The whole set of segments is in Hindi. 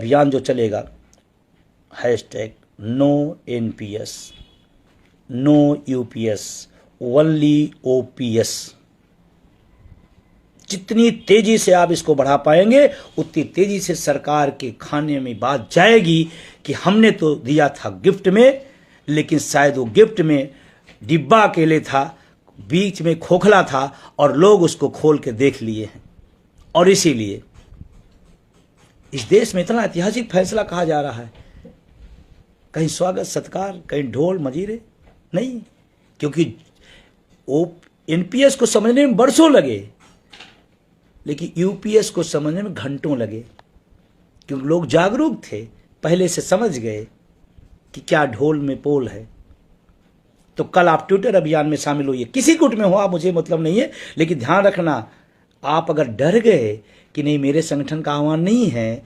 अभियान जो चलेगा, hashtag no NPS, no UPS, only OPS, जितनी तेजी से आप इसको बढ़ा पाएंगे उतनी तेजी से सरकार के खाने में बात जाएगी कि हमने तो दिया था गिफ्ट में, लेकिन शायद वो गिफ्ट में डिब्बा अकेले था, बीच में खोखला था और लोग उसको खोल के देख लिए हैं। और इसीलिए इस देश में इतना ऐतिहासिक फैसला कहा जा रहा है, कहीं स्वागत सत्कार, कहीं ढोल मजीरे नहीं, क्योंकि वो एनपीएस को समझने में बरसों लगे, लेकिन यूपीएस को समझने में घंटों लगे, क्योंकि लोग जागरूक थे, पहले से समझ गए कि क्या ढोल में पोल है। तो कल आप ट्विटर अभियान में शामिल होइए, किसी गुट में हो आप, मुझे मतलब नहीं है, लेकिन ध्यान रखना, आप अगर डर गए कि नहीं मेरे संगठन का आह्वान नहीं है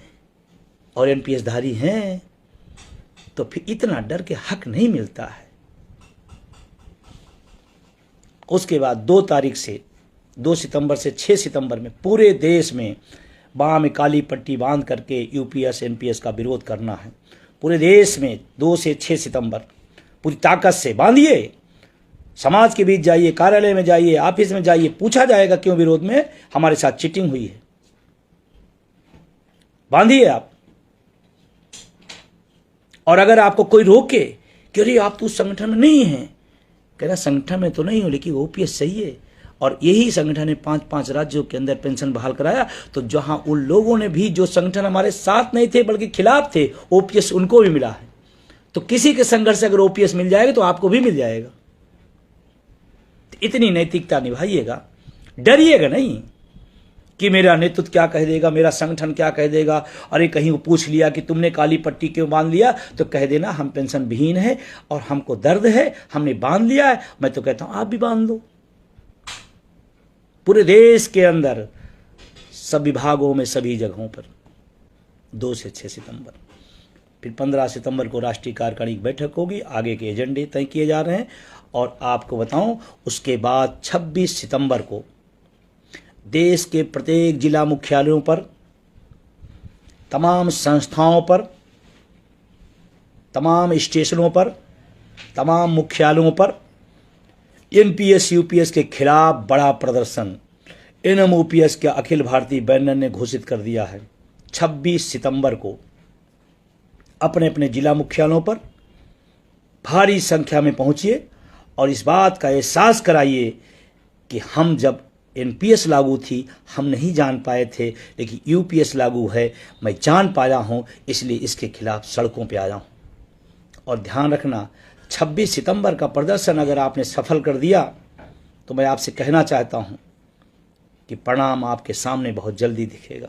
और एनपीएस धारी हैं, तो फिर इतना डर के हक नहीं मिलता है। उसके बाद 2 तारीख से 2 सितंबर से 6 सितंबर में पूरे देश में बाह में काली पट्टी बांध करके यूपीएस एनपीएस का विरोध करना है। पूरे देश में 2 से 6 सितंबर पूरी ताकत से बांधिए, समाज के बीच जाइए, कार्यालय में जाइए, ऑफिस में जाइए, पूछा जाएगा क्यों विरोध में हमारे साथ चीटिंग हुई है, बांधिए आप। और अगर आपको कोई रोके कि अरे आप तो उस संगठन में नहीं हैं, कहना संगठन में तो नहीं हो लेकिन ओपीएस सही है, और यही संगठन ने 5-5 राज्यों के अंदर पेंशन बहाल कराया। तो जहां उन लोगों ने भी, जो संगठन हमारे साथ नहीं थे बल्कि खिलाफ थे, ओपीएस उनको भी मिला है। तो किसी के संघर्ष से अगर ओपीएस मिल जाएगा तो आपको भी मिल जाएगा। तो इतनी नैतिकता निभाइएगा, डरिएगा नहीं कि मेरा नेतृत्व क्या कह देगा, मेरा संगठन क्या कह देगा। अरे कहीं वो पूछ लिया कि तुमने काली पट्टी क्यों बांध लिया, तो कह देना हम पेंशन विहीन है और हमको दर्द है, हमने बांध लिया है। मैं तो कहता हूं आप भी बांध लो। पूरे देश के अंदर सब विभागों में, सभी जगहों पर 2 से 6 सितंबर, फिर 15 सितंबर को राष्ट्रीय कार्यकारिणी की बैठक होगी, आगे के एजेंडे तय किए जा रहे हैं। और आपको बताऊं, उसके बाद 26 सितंबर को देश के प्रत्येक जिला मुख्यालयों पर, तमाम संस्थाओं पर, तमाम स्टेशनों पर, तमाम मुख्यालयों पर एनपीएस यूपीएस के खिलाफ बड़ा प्रदर्शन एनएमओपीएस के अखिल भारतीय बैनर ने घोषित कर दिया है। 26 सितंबर को अपने अपने जिला मुख्यालयों पर भारी संख्या में पहुंचिए और इस बात का एहसास कराइए कि हम जब एनपीएस लागू थी हम नहीं जान पाए थे, लेकिन यूपीएस लागू है, मैं जान पाया हूं, इसलिए इसके खिलाफ सड़कों पे आया हूं। और ध्यान रखना, 26 सितंबर का प्रदर्शन अगर आपने सफल कर दिया तो मैं आपसे कहना चाहता हूं कि परिणाम आपके सामने बहुत जल्दी दिखेगा।